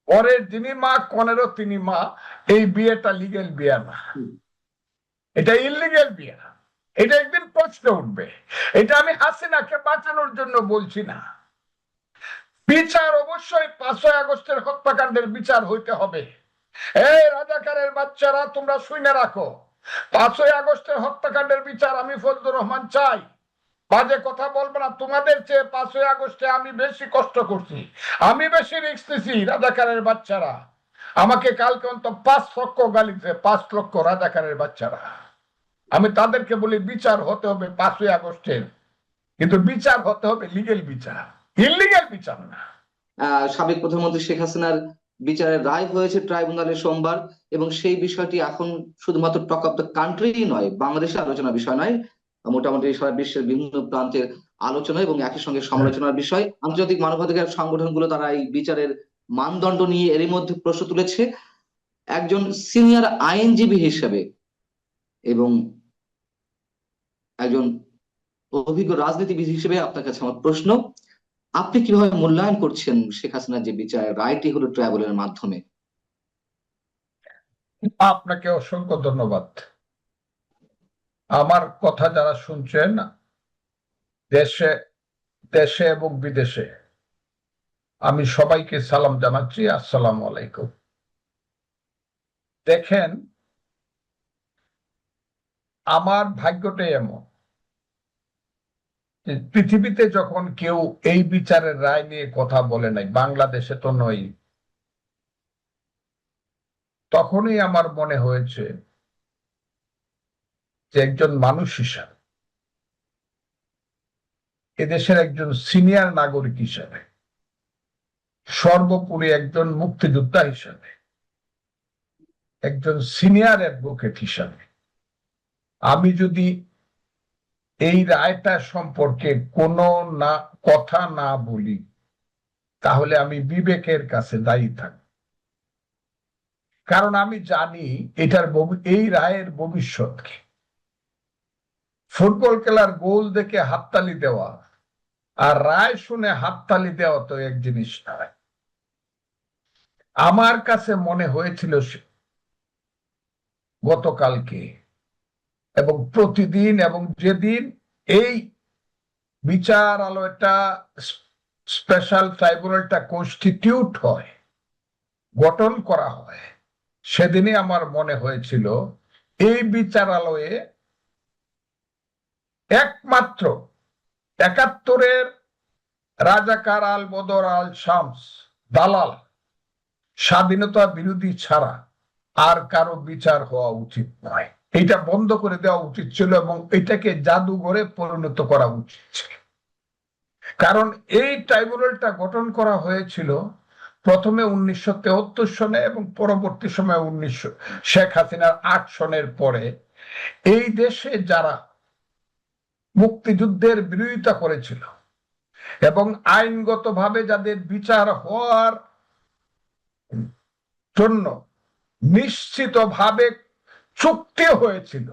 পরের যিনি মা কনেরও তিনি মা, এই বিয়েটা লিগেল বিয়ে না, এটা ইলিগেল বিয়ে। এটা একদিন প্রশ্ন উঠবে। এটা আমি হাসিনাকে বাঁচানোর জন্য বলছি না। বিচার অবশ্যই 5ই আগস্টের হত্যাকাণ্ডের বিচার হইতে হবে। এই রাজাকারের বাচ্চারা তোমরা শুনে রাখো, 5ই আগস্টের হত্যাকাণ্ডের বিচার আমি ফজলুর রহমান চাই। বাজে কথা বলবো না, তোমাদের চেয়ে 5ই আগস্টে আমি বেশি কষ্ট করছি, আমি বেশি রিস্ক নিছি। রাজাকারের বাচ্চারা আমাকে কালকে অন্তত 5 লক্ষ গালি দিয়েছে, 5 লক্ষ রাজাকারের বাচ্চারা। আমি তাদেরকে বলি বিচার হতে হবে 5ই আগস্টের, কিন্তু বিচার হতে হবে লিগেল বিচার, ইলিগেল বিচার না। সাবেক প্রধানমন্ত্রী শেখ হাসিনার বিচারের রায় হয়েছে ট্রাইব্যুনালে সোমবার, এবং সেই বিষয়টি এখন শুধুমাত্র টক অফ দ্য কান্ট্রি নয়, বাংলাদেশের আলোচনার বিষয় নয়, মোটামুটি সারা বিশ্বের বিভিন্ন প্রান্তের আলোচনা এবং একই সঙ্গে সমালোচনার বিষয়। আন্তর্জাতিক মানবাধিকার সংগঠনগুলো তারা এই বিচারের মানদণ্ড নিয়ে এরই মধ্যে প্রশ্ন তুলেছে। একজন সিনিয়র আইনজীবী হিসেবে এবং একজন অভিজ্ঞ রাজনীতিবিদ হিসেবে আপনার কাছে আমার প্রশ্ন, আপনি কিভাবে মূল্যায়ন করছেন শেখ হাসিনার যে বিচারের রায়টি হলো ট্রাইব্যুনালের মাধ্যমে? আপনাকে অসংখ্য ধন্যবাদ। আমার কথা যারা শুনছেন দেশে দেশে এবং বিদেশে, আমি সবাইকে সালাম জানাচ্ছি, আসসালামু আলাইকুম। দেখেন, আমার ভাগ্যটাই এমন যে পৃথিবীতে যখন কেউ এই বিচারের রায় নিয়ে কথা বলে নাই, বাংলাদেশে তো নয়, তখনই আমার মনে হয়েছে যে একজন মানুষ হিসাবে, এদেশের একজন সিনিয়র নাগরিক হিসাবে, সর্বোপরি একজন মুক্তিযোদ্ধা হিসাবে, একজন সিনিয়র অ্যাডভোকেট হিসাবে, আমি যদি এই রায়টা সম্পর্কে কোনো না কথা না বলি, তাহলে আমি বিবেকের কাছে দায়ী থাকব। কারণ আমি জানি এই রায়ের ভবিষ্যৎ কি। ফুটবল খেলার গোল দেখে হাততালি দেওয়া আর রায় শুনে হাততালি দেওয়া তো এক জিনিস নয়। আমার কাছে মনে হয়েছিল গতকালকে এবং প্রতিদিন এবং যেদিন এই বিচারালয়টা, স্পেশাল ট্রাইব্যুনালটা কনস্টিটিউট হয়, গঠন করা হয়, সেদিনই আমার মনে হয়েছিল এই বিচারালয়ে একমাত্র 71-এর রাজাকার আল বদর আল শামস দালাল স্বাধীনতা বিরোধী ছাড়া আর কারো বিচার হওয়া উচিত নয়। এটা বন্ধ করে দেওয়া উচিত ছিল এবং এটাকে জাদুঘরে পরিণত করা উচিত ছিল। কারণ এই ট্রাইব্যুনালটা গঠন করা হয়েছিল প্রথমে 1973 সনে এবং পরবর্তী সময়ে শেখ হাসিনার 8 সনের পরে এই দেশে যারা মুক্তিযুদ্ধের বিরোধিতা করেছিল এবং আইনগতভাবে যাদের বিচার হওয়ার জন্য নিশ্চিতভাবে চুক্তি হয়েছিল,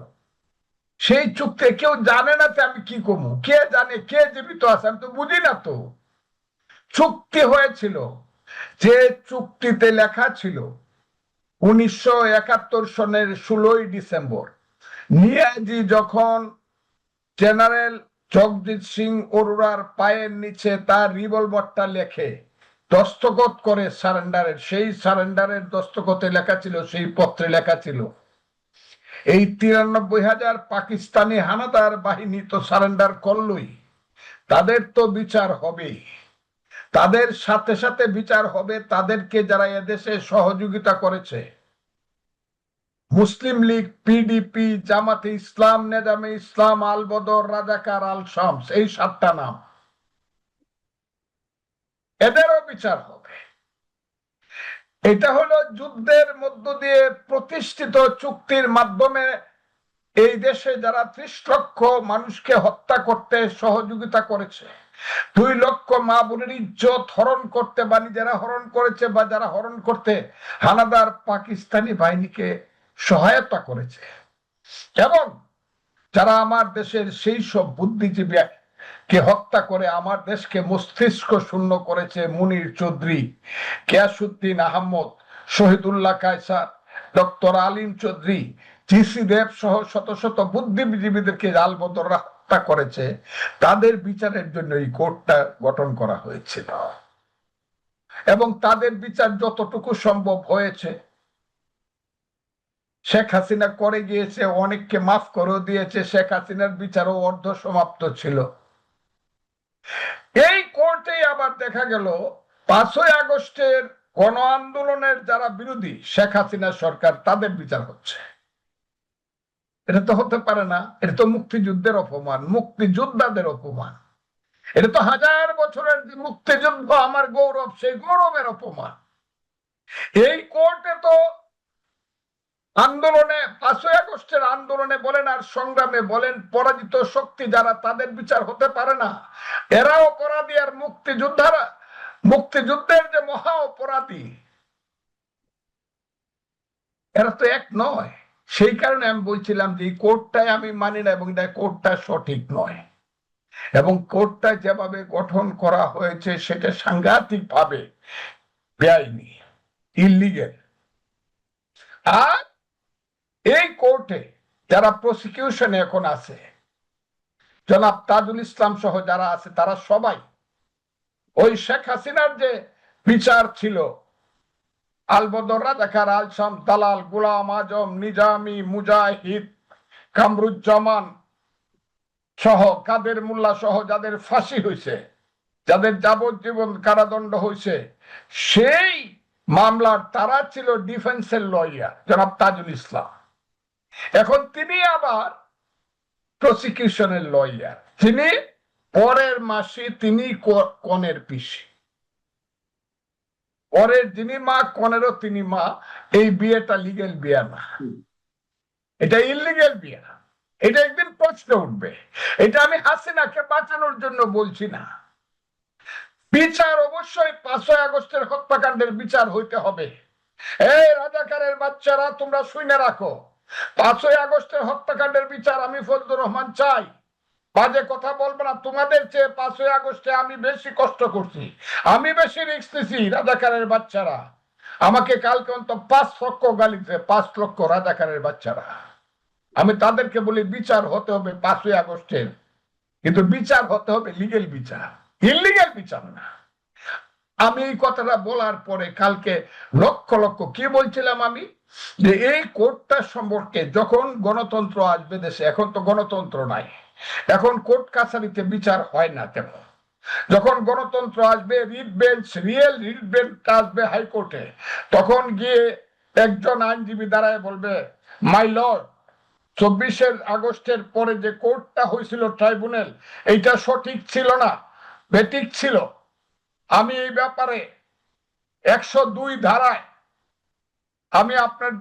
সেই চুক্তি কেউ জানে না। আমি কি করবো, কে জানে কে জীবিত আছে, আমি তো বুঝি না। তো চুক্তি হয়েছিল, যে চুক্তিতে লেখা ছিল 1971 সনের 16ই ডিসেম্বর নিয়াজি যখন জেনারেল জগজিৎ সিং অরোরার পায়ের নিচে তার রিভলভারটা লেখে দস্তখত করে সারেন্ডারের, সেই সারেন্ডারের দস্তখতে লেখা ছিল, সেই পত্রে লেখা ছিল এই 93,000 পাকিস্তানি হানাদার বাহিনী তো সারেন্ডার করলই, তাদের তো বিচার হবেই, তাদের সাথে সাথে বিচার হবে তাদেরকে যারা এদেশে সহযোগিতা করেছে, মুসলিম লীগ, পিডিপি, জামাতে ইসলাম, নেজামে ইসলাম, আল বদর, রাজাকার, আল শামস, এই 7টা নাম, এদেরও বিচার হবে। এটা হলো যুদ্ধের মধ্য দিয়ে প্রতিষ্ঠিত চুক্তির মাধ্যমে এই দেশে যারা 30 লক্ষ মানুষকে হত্যা করতে সহযোগিতা করেছে, 2 লক্ষ মা বোনের ইজ্জত হরণ করতে বা নিজেরা হরণ করেছে বা যারা হরণ করতে হানাদার পাকিস্তানি বাহিনীকে সহায়তা করেছে, এবং যারা আমার দেশের সেই সব বুদ্ধিজীবী কে হত্যা করে আমার দেশকে মস্তিষ্ক শূন্য করেছে মুনির চৌধুরী, গিয়াসউদ্দিন আহমদ, শহীদুল্লাহ কায়সার, ডক্টর আলিম চৌধুরী, জিসি দেব সহ শত শত বুদ্ধিজীবীদেরকে আলবদররা হত্যা করেছে, তাদের বিচারের জন্য এই কোর্টটা গঠন করা হয়েছিল। এবং তাদের বিচার যতটুকু সম্ভব হয়েছে, শেখ হাসিনা করে গিয়েছে, অনেককে মাফ করে দিয়েছে, শেখ হাসিনার বিচারও অর্ধ সমাপ্ত ছিল। এই কোর্টে আবার দেখা গেল 5ই আগস্টের গণ আন্দোলনের যারা বিরোধী শেখ হাসিনা সরকার, তাদের বিচার হচ্ছে। এটা তো হতে পারে না, এটা তো মুক্তিযুদ্ধের অপমান, মুক্তিযোদ্ধাদের অপমান। এটা তো 1000 বছরের যে মুক্তিযুদ্ধ আমার গৌরব, সেই গৌরবের অপমান। এই কোর্টে তো আন্দোলনে 5ই আগস্টের আন্দোলনে বলেন আর সংগ্রামে বলেন পরাজিত শক্তি যারা, তাদের বিচার হতে পারে না। এরা অপরাধী আর মুক্তিযোদ্ধারা, মুক্তিযুদ্ধের যে মহা অপরাধী, এরা তো এক নয়। সেই কারণে আমি বলছিলাম যে এই কোর্টটাই আমি মানি না, এবং এটা কোর্টটা সঠিক নয়। এবং কোর্টটা যেভাবে গঠন করা হয়েছে সেটা সাংঘাতিক ভাবে বেআইনি, ইলিগেল। আর এই কোর্টে যারা প্রসিকিউশনে এখন আছে, জনাব তাজুল ইসলাম সহ যারা আছে, তারা সবাই ওই শেখ হাসিনার যে বিচার ছিল, আলবদর রাজাকার, আলশাম দালাল, গোলাম আজম, নিজামী, মুজাহিদ, কামরুজ্জামান সহ, কাদের মোল্লা সহ যাদের ফাঁসি হয়েছে, যাদের যাবজ্জীবন কারাদণ্ড হয়েছে, সেই মামলার তারা ছিল ডিফেন্সের লয়ার জনাব তাজুল ইসলাম। এখন তিনি আবার প্রসিকিউশনের লয়ার, তিনি পরের মাসে তিনি কনের পিসি, পরের যিনি মা কনেরও তিনি মা। এই বিয়েটা লিগেল বিয়ে না, এটা ইলিগেল বিয়ে। এটা একদিন প্রশ্ন উঠবে। এটা আমি হাসিনাকে বাঁচানোর জন্য বলছি না। বিচার অবশ্যই 5ই আগস্টের হত্যাকাণ্ডের বিচার হইতে হবে। এই রাজাকারের বাচ্চারা, তোমরা শুনে রাখো, 5ই আগস্টের হত্যাকাণ্ডের বিচার আমি ফজলুর রহমান চাই। বাজে কথা বলবে না। তোমাদের চেয়ে 5ই আগস্টে আমি বেশি কষ্ট করছি, আমি বেশি রিস্ক নিছি। রাজাকারের বাচ্চারা আমাকে কালকে অন্তত 5 লক্ষ গালিছে, 5 লক্ষ রাজাকারের বাচ্চারা। আমি তাদেরকে বলি বিচার হতে হবে 5ই আগস্টের, কিন্তু বিচার হতে হবে লিগেল বিচার, ইলিগেল বিচার না। আমি এই কথাটা বলার পরে কালকে লক্ষ লক্ষ, কি বলছিলাম আমি, যে এই কোর্টটা সম্পর্কে যখন গণতন্ত্র আসবে দেশে, এখন তো গণতন্ত্র নাই, এখন কোর্ট কাছারিতে বিচার হয় না তেমন। যখন গণতন্ত্র আসবে, writ bench, real writ bench আসবে হাইকোর্টে, তখন গিয়ে একজন আইনজীবী দাঁড়ায় বলবে, মাই লর্ড, 24শে আগস্টের পরে যে কোর্টটা হয়েছিল ট্রাইব্যুনাল, এইটা সঠিক ছিল না, বেঠিক ছিল। আমি এই ব্যাপারে 102 ধারায় আমি আপনার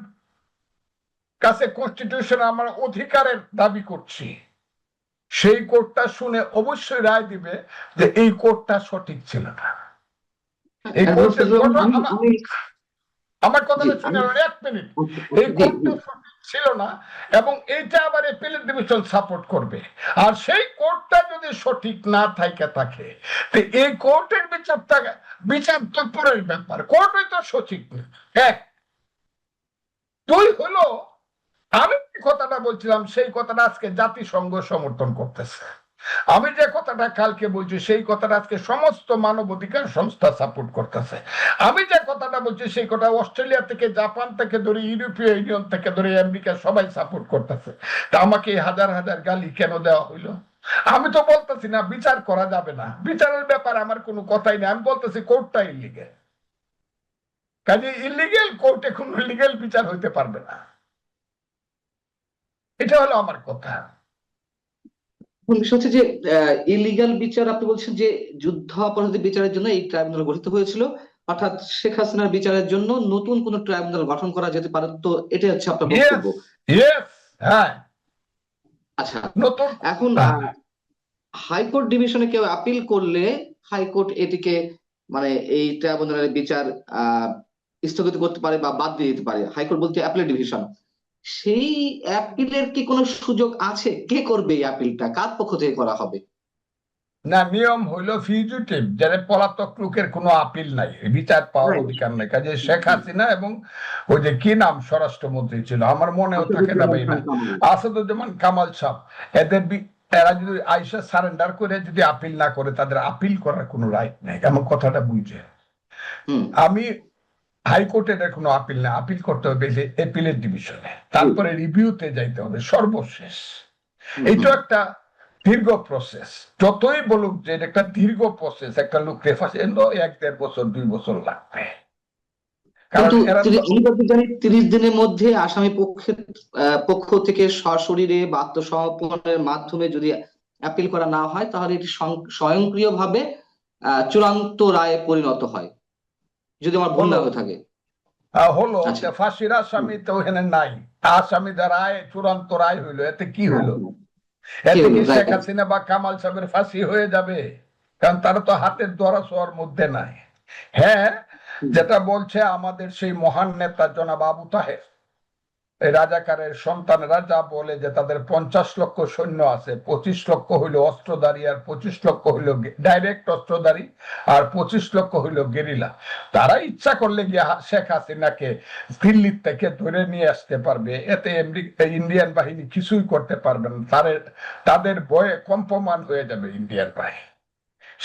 কাছে কনস্টিটিউশন আমার অধিকারের দাবি করছি। সেই কোর্টটা শুনে অবশ্যই রায় দিবে যে এই কোর্টটা সঠিক ছিল না। এই কোর্টের আমার কথাটা শুনে 1 মিনিট, এই কোর্টটা সঠিক ছিল না, এবং এইটা আবার অ্যাপিলেট ডিভিশন সাপোর্ট করবে। আর সেই কোর্টটা যদি সঠিক না থাকে, তো এই কোর্টের বিচার তো পরের ব্যাপার, কোর্টই তো সঠিক না। 1, 2 হলো, আমি যে কথাটা বলছিলাম সেই কথাটা আজকে জাতিসংঘ সমর্থন করতেছে। আমি যে কথাটা কালকে বলছি সেই কথাটা আজকে সমস্ত মানবাধিকার সংস্থা সাপোর্ট করতেছে। আমি যে কথাটা বলছি সেই কথা অস্ট্রেলিয়া থেকে, জাপান থেকে ধরে, ইউরোপীয় ইউনিয়ন থেকে ধরে, আমেরিকা সবাই সাপোর্ট করতেছে। তা আমাকে হাজার হাজার গালি কেন দেওয়া হইলো? আমি তো বলতেছি না বিচার করা যাবে না, বিচারের ব্যাপারে আমার কোনো কথাই নেই। আমি বলতেছি কোর্টটা ইলিগেল, কাজে ইলিগেল কোর্টে কোনো লিগেল বিচার হইতে পারবে না। এটা হলো আমার কথা। বিষয় হচ্ছে যে ইলিগাল বিচার, আপনি বলছেন যে যুদ্ধাপরাধী বিচারের জন্য এই ট্রাইব্যুনাল গঠিত হয়েছিল, অর্থাৎ শেখ হাসিনার বিচারের জন্য নতুন কোন ট্রাইব্যুনাল গঠন করা যেতে পারে, তো এটাই হচ্ছে আপনার বক্তব্য? হ্যাঁ। আচ্ছা, এখন হাইকোর্ট ডিভিশনে কেউ আপিল করলে হাইকোর্ট এটিকে মানে এই ট্রাইব্যুনালের বিচার স্থগিত করতে পারে বা বাদ দিয়ে দিতে পারে। হাইকোর্ট বলতে অ্যাপিলেট ডিভিশন, সেই অ্যাপিলের কি কোনো সুযোগ আছে? কে করবে এই অ্যাপিলটা? কার পক্ষ থেকে করা হবে? না, নিয়ম হইলো ফিউজিটিভ, যারা পলাতক লোকের কোনো আপিল নাই, বিচার পাওয়ার Right. অধিকার নাই। কাজে শেখ হাসিনা এবং ওই যে কি নাম স্বরাষ্ট্রমন্ত্রী ছিল, আমার মনেও থাকে না ভাই, না আসাদুজ্জামান কামাল সাহেব, এরা যদি আইসা সারেন্ডার করে যদি আপিল না করে, তাদের আপিল করার কোনো রাইট নেই, এমন কথাটা বুঝে। আমি হাইকোর্টের কোনো আপিল না, আপিল করতে হবে এপিলের ডিভিশনে, তারপরে রিভিউতে যাইতে হবে সর্বশেষ। এইটা একটা দীর্ঘ প্রসেস, যতই বলুক যে এটা একটা দীর্ঘ প্রসেস, একটা লোককে ফাঁসি 1-1.5 বছর 2 বছর লাগবে। কিন্তু আমি যতদূর জানি 30 দিনের মধ্যে আসামি পক্ষ থেকে সশরীরে বা আত্মসমর্পণের মাধ্যমে যদি অ্যাপিল করা না হয়, তাহলে এটি স্বয়ংক্রিয়ভাবে চূড়ান্ত রায়ে পরিণত হয়, যদি আমার ভুল না হয়ে থাকে। হলো ফাঁসির আসামি তো এখানে নাই, আসামিদের রায় চূড়ান্ত রায় হইলো, এতে কি হইলো? এতে কি শেখ হাসিনা বা কামাল সাহেবের ফাঁসি হয়ে যাবে? কারণ তারা তো হাতের ধরা ছোঁয়ার মধ্যে নাই। হ্যাঁ, যেটা বলছে আমাদের সেই মহান নেতা জনাব আবু তাহের, এই রাজাকারের সন্তানেরা যা বলে যে তাদের 50 লক্ষ সৈন্য আছে, 25 লক্ষ হইলো অস্ত্রধারী, আর 25 লক্ষ হইলো ডাইরেক্ট অস্ত্রধারী, আর 25 লক্ষ হইলো গেরিলা। তারা ইচ্ছা করলে গিয়ে শেখ হাসিনাকে দিল্লির থেকে ধরে নিয়ে আসতে পারবে, এতে ইন্ডিয়ান বাহিনী কিছুই করতে পারবে না, তাদের ভয়ে কম্পমান হয়ে যাবে ইন্ডিয়ান বাহিনী।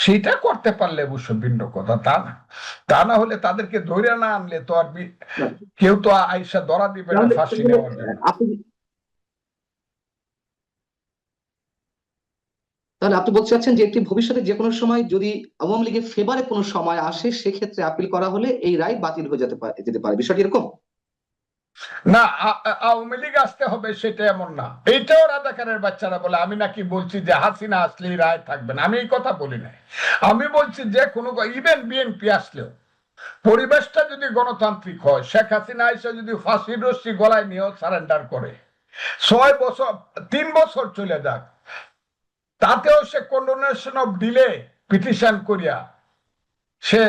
সেটা করতে পারলে অবশ্য ভিন্ন কথা, তা না হলে তাদেরকে ধরে না আনলে তো আর কেউ তো আইসা ধরা দিবে না ফাঁসি নেওয়ার জন্য। তাহলে আপনি বলতে চাচ্ছেন যে একটি ভবিষ্যতে যে কোনো সময় যদি আওয়ামী লীগের ফেভারে কোনো সময় আসে, সেক্ষেত্রে আপিল করা হলে এই রায় বাতিল হয়ে যেতে পারে, বিষয়টি এরকম? না, আওয়ামী লীগ আসতে হবে সেটা এমন না। এইটাও রাজাকারের বাচ্চারা বলে, আমি নাকি বলছি যে হাসিনা আসলেই রায় থাকবে না, আমি এই কথা বলি নাই। আমি বলছি যে কোনো, ইভেন বিএনপি আসলেও পরিবেশটা যদি গণতান্ত্রিক হয়, শেখ হাসিনা এসে যদি ফাঁসির রশ্মি গলায় নিয়েও সারেন্ডার করে, 6 বছর 3 বছর চলে যাক, তাতেও সে কন্ডোনেশন অফ ডিলে পিটিশন করিয়া সে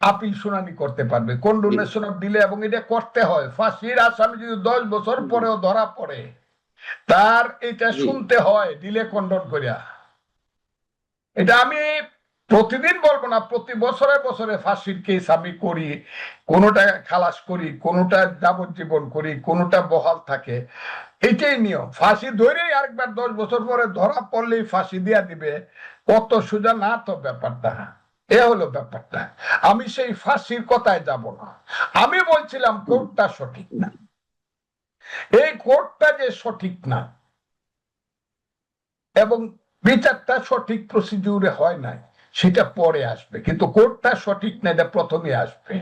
আপিল শুনানি করতে পারবে, কন্ডোনেশন অফ ডিলে। এবং এটা করতে হয়, ফাঁসির আসামি যদি 10 বছর পরেও ধরা পড়ে, তার এটা শুনতে হয় ডিলে কন্ডন করিয়া। এটা আমি প্রতিদিন বলবো না, প্রতি বছরে বছরে ফাঁসির কেস আমি করি, কোনোটা খালাস করি, কোনোটা যাবজ্জীবন করি, কোনোটা বহাল থাকে। এটাই নিয়ম। ফাঁসি ধরেই আরেকবার 10 বছর পরে ধরা পড়লেই ফাঁসি দিয়া দিবে, কত সোজা না তো ব্যাপারটা। এ হলো ব্যাপারটা। আমি সেই ফাঁসির কথায় যাব না, আমি বলছিলাম কোর্টটা সঠিক না। এই কোর্টটা যে সঠিক না এবং বিচারটা সঠিক প্রসিডিউরে হয় নাই, সেটা পরে আসবে, কিন্তু কোর্টটা সঠিক না, এটা প্রথমে আসবে।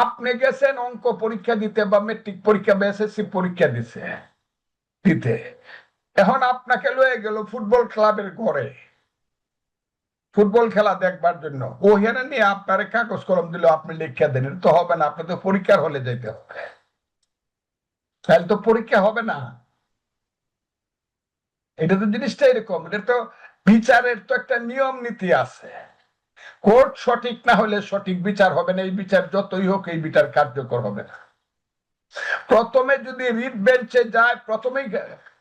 আপনি গেছেন অঙ্ক পরীক্ষা দিতে বা মেট্রিক পরীক্ষা বা এসএসসি পরীক্ষা দিতে, এখন আপনাকে লয়ে গেল ফুটবল ক্লাবের ঘরে ফুটবল খেলা দেখবার জন্য, ওখানে নিয়ে আপনার কাগজ কলম দিল, আপনি লেখা দেন, তো হবে না, আপনার তো পরীক্ষার হলে যেতে হবে, তাহলে তো পরীক্ষা হবে না। এটা তো জিনিসটা এরকম, এটা তো বিচারের তো একটা নিয়ম নীতি আছে। কোর্ট সঠিক না হলে সঠিক বিচার হবে না, এই বিচার যতই হোক এই বিচার কার্যকর হবে না। প্রথমে যদি রিট বেঞ্চে যায়, প্রথমেই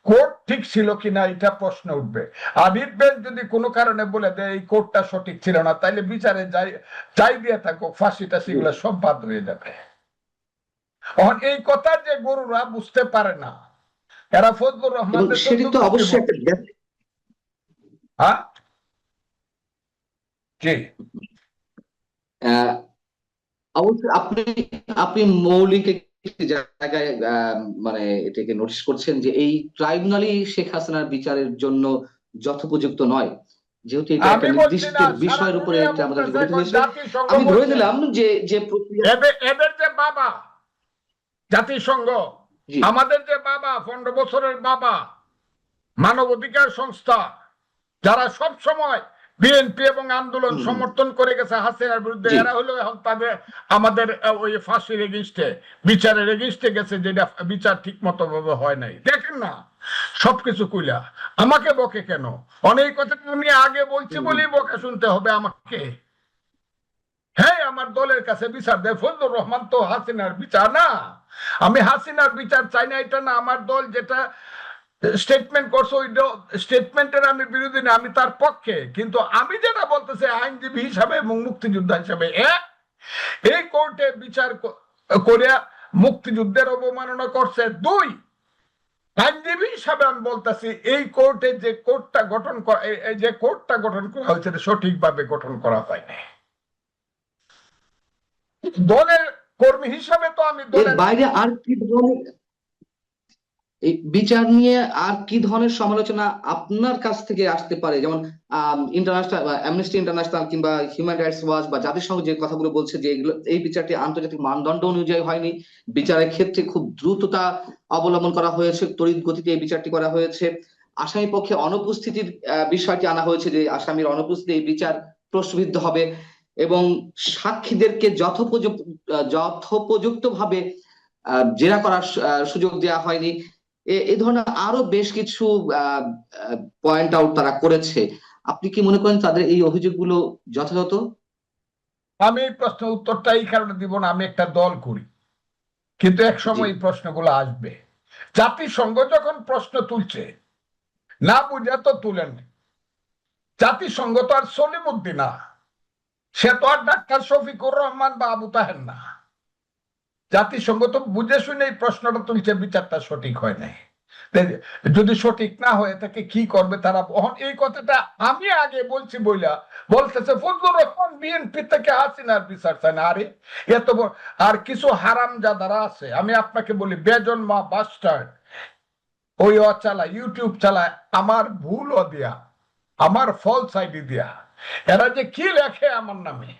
কোর্ট ঠিক ছিল কিনা এটা প্রশ্ন উঠবে, আর রিট বেঞ্চ যদি কোনো কারণে বলে দেয় এই কোর্টটা সঠিক ছিল না, তাইলে বিচারে যাই দিয়ে থাকো ফাঁসিটা, সেগুলো সব বাদ হয়ে যাবে। এই কথা যে গরুরা বুঝতে পারে না, এরা ফজলুর রহমান অবশ্যই হ্যাঁ জি অবশ্যই আপনি মৌলিক একটি জায়গায় মানে এটাকে নোটিস করছেন যে এই ট্রাইব্যুনালই শেখ হাসিনার বিচারের জন্য যথোপযুক্ত নয়, যেহেতু এটা একটা নির্দিষ্ট বিষয়ের উপরে এটা আমাদের গঠিত হয়েছে। আমি ধরে নিলাম যে প্রক্রিয়া, এদের যে বাবা জাতিসংঘ, আমাদের যে বাবা 15 বছরের বাবা মানবাধিকার সংস্থা, যারা সব সময় বিএনপি এবং আন্দোলন সমর্থন করে গেছে হাসিনার বিরুদ্ধে, এরা হলো এখন তাদের আমাদের ওই ফাঁসির এগেইনস্টে বিচারের এগেইনস্টে গেছে, যেটা বিচার ঠিক মতো ভাবে হয় নাই। দেখেন না সবকিছু কইলা আমাকে বকে কেন? অনেক কথা আমি আগে বলছি বলেই বকে শুনতে হবে আমাকে। হ্যাঁ, আমার দলের কাছে বিচার দেয়, ফজলুর রহমান তো হাসিনার বিচার না, আমি হাসিনার বিচার চাই না, এটা না। আমার দল যেটা স্টেটমেন্ট করছে, ওই স্টেটমেন্টের আমি বিরোধী না, আমি তার পক্ষে। কিন্তু আমি যেটা বলতেছি আইনজীবী হিসাবে এবং মুক্তিযোদ্ধা হিসাবে, এই কোর্টে বিচার করে মুক্তিযুদ্ধের অবমাননা করছে। দুই, আইনজীবী হিসাবে আমি বলতেছি এই কোর্টে যে কোর্টটা গঠন করা, যে কোর্টটা গঠন করা হয়েছে সঠিকভাবে গঠন করা হয়নি। দলের কর্মী হিসাবে তো আমি এর দলের বাইরে আর কি ধরনের এই বিচার নিয়ে আর কি ধরনের সমালোচনা আপনার কাছ থেকে আসতে পারে? যেমন ইন্টারন্যাশনাল অ্যামনেস্টি ইন্টারন্যাশনাল কিংবা হিউম্যান রাইটস ওয়াচ বা জাতিসংঘ যে কথাগুলো বলছে যে এগুলো, এই বিচারটি আন্তর্জাতিক মানদণ্ড অনুযায়ী হয়নি, বিচারের ক্ষেত্রে খুব দ্রুততা অবলম্বন করা হয়েছে, তড়িৎ গতিতে এই বিচারটি করা হয়েছে, আসামি পক্ষে অনুপস্থিতির বিষয়টি আনা হয়েছে যে আসামির অনুপস্থিতি এই বিচার প্রশ্নবিদ্ধ হবে, এবং সাক্ষীদেরকে যথোপযুক্ত ভাবে জেরা করার সুযোগ দেওয়া হয়নি। এই ধরনের আরো বেশ কিছু পয়েন্ট আউট তারা করেছে। আপনি কি মনে করেন তাদের এই অভিযোগগুলো যথাযথ? আমি এই প্রশ্নের উত্তরটা এই কারণে দিব না, আমি একটা দল করি, কিন্তু এক সময় এই প্রশ্নগুলো আসবে। জাতিসংঘ যখন প্রশ্ন তুলছে, না বুঝে তো তুলেন। জাতিসংঘ তো আর সলিমুদ্দিন না, সে তো আর ডাক্তার শফিকুর রহমান বা আবু তাহের না। জাতিসংঘ তো বুঝে শুনে এই প্রশ্নটা তুলছে, বিচারটা সঠিক হয় নাই। যদি সঠিক না হয়ে থাকে কি করবে তারা? এই কথাটা আমি আগে বলছি বইলা বলতেছে ফজলুর রহমান বিএনপি থেকে হাসিনার বিচার চায় না। আরে এত বড় আর কিছু হারামজাদারা আছে, আমি আপনাকে বলি, বেজন মা বাস্টার্ড, ওই চালায়, ইউটিউব চালায় আমার ভুল দিয়া, আমার ফলস আইডি দিয়া, এরা যে কি লেখে আমার নামে।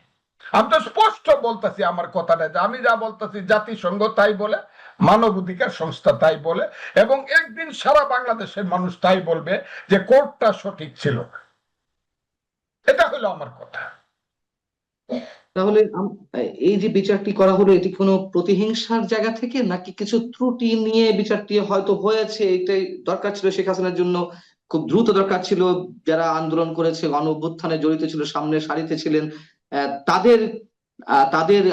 আমি তো স্পষ্ট বলতেছি আমার কথাটা, আমি যা বলতেছি জাতিসংঘ তাই বলে, মানবাধিকার সংস্থা তাই বলে, এবং একদিন সারা বাংলাদেশের মানুষ তাই বলবে যে কোর্টটা সঠিক ছিল। এটা হলো আমার কথা। তাহলে এই যে বিচারটি করা হলো, এটি কোনো প্রতিহিংসার জায়গা থেকে নাকি কিছু ত্রুটি নিয়ে বিচারটি হয়তো হয়েছে? এটাই দরকার ছিল শেখ হাসিনার জন্য, খুব দ্রুত দরকার ছিল। যারা আন্দোলন করেছে, গণ অভ্যুত্থানে জড়িত ছিল, সামনের সারিতে ছিলেন, তাদের তাদের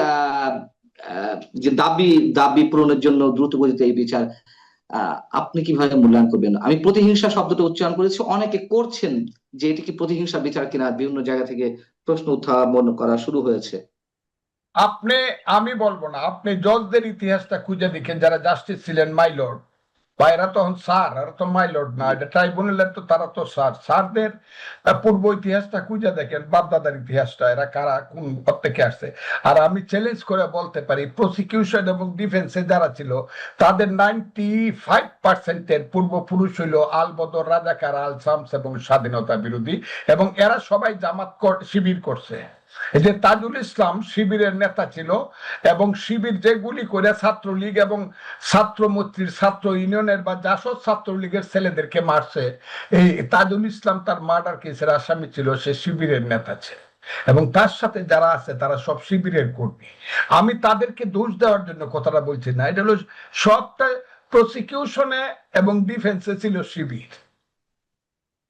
যে দাবি দাবি পূরণের জন্য দ্রুত গতিতে এই বিচার। আপনি কিভাবে মূল্যায়ন করবেন? আমি প্রতিহিংসা শব্দটা উচ্চারণ করেছি, অনেকে করছেন যে এটি কি প্রতিহিংসা বিচার কিনা, বিভিন্ন জায়গা থেকে প্রশ্ন উত্থাপন করা শুরু হয়েছে। আমি বলবো না, আপনি জজদের ইতিহাসটা খুঁজে দেখেন, যারা জাস্টিস ছিলেন মাইলর্ড, বা এরা তখন স্যার, এরা তো মাইলর্ড না, এটা ট্রাইব্যুনালের, তো তারা তো স্যার। স্যারদের পূর্ব ইতিহাসটা খুঁজে দেখেন, বাপদাদার ইতিহাসটা, এরা কারা কোন থেকে আসছে। আর আমি চ্যালেঞ্জ করে বলতে পারি, প্রসিকিউশন এবং ডিফেন্সে যারা ছিল তাদের 95% পূর্বপুরুষ হইল আলবদর, রাজাকার, আল শামস এবং স্বাধীনতা বিরোধী, এবং এরা সবাই জামাত শিবির করছে। এই যে তাজুল ইসলাম শিবিরের নেতা ছিল, এবং শিবির যে গুলি করে ছাত্রলীগ এবং ছাত্রমৈত্রীর, ছাত্র ইউনিয়নের বা জাসদ ছাত্রলীগের ছেলেদেরকে মারছে, এই তাজুল ইসলাম তার মার্ডার কেসের আসামি ছিল, সে শিবিরের নেতা ছিল, এবং তার সাথে যারা আছে তারা সব শিবিরের কর্মী। আমি তাদেরকে দোষ দেওয়ার জন্য কথাটা বলছি না, এটা হলো সবটা প্রসিকিউশনে এবং ডিফেন্সে ছিল শিবির।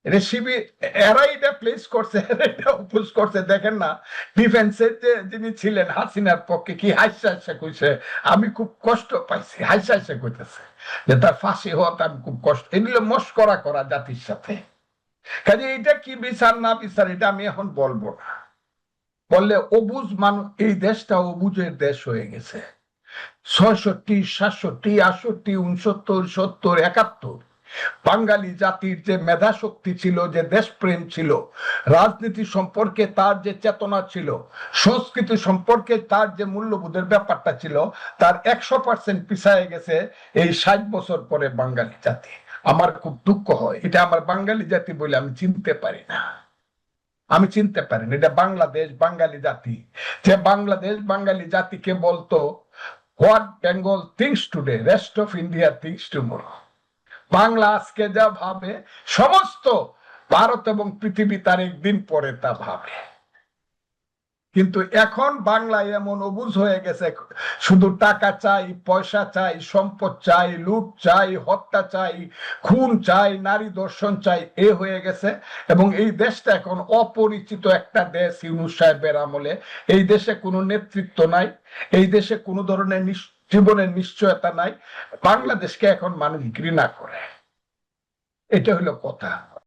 এটা শিবির, এরা এটা প্লেস করছে, এটা অপোজ করছে। দেখেন না, ডিফেন্সের যে যিনি ছিলেন হাসিনার পক্ষে, কি হাসা হাসা কইছে, আমি খুব কষ্ট পাইছি, হাসা হাসা কইতেছে যে তার ফাঁসি হওয়াতে আমি খুব কষ্ট। এগুলো মস্করা করা জাতির সাথে। কাজে এটা কি বিচার না বিচার এটা আমি এখন বলবো না, বললে অবুঝ মানুষ, এই দেশটা অবুঝের দেশ হয়ে গেছে। 66, 67, 68, 69, 70, 71 বাঙালি জাতির যে মেধা শক্তি ছিল, যে দেশপ্রেম ছিল, রাজনীতি সম্পর্কে তার যে চেতনা ছিল, সংস্কৃতি সম্পর্কে তার যে মূল্যবোধের ব্যাপারটা ছিল, তার 100% পিছায় গেছে এই 60 বছর পরে বাঙালি জাতি। আমার খুব দুঃখ হয়, এটা আমার বাঙালি জাতি বলে আমি চিনতে পারি না, আমি চিনতে পারি না। এটা বাংলাদেশ বাঙালি জাতি, যে বাংলাদেশ বাঙালি জাতিকে বলতো what Bengal things today, rest of India things tomorrow. Bangla আজকে যা ভাবে, সমস্ত ভারত এবং পৃথিবী তার একদিন পরে তা ভাবে। কিন্তু এখন বাংলায় এমন অবুঝ হয়ে গেছে, শুধু টাকা চাই, পয়সা চাই, সম্পদ চাই, লুট চাই, হত্যা চাই, খুন চাই, নারী দর্শন চাই, এ হয়ে গেছে। এবং এই দেশটা এখন অপরিচিত একটা দেশ ইউনূস সাহেবের আমলে। এই দেশে কোনো নেতৃত্ব নাই, এই দেশে কোনো ধরনের জীবনের নিশ্চয়তা নাই। বাংলাদেশকে এখন মানুষ ঘৃণা করে। এটা হলো কথা।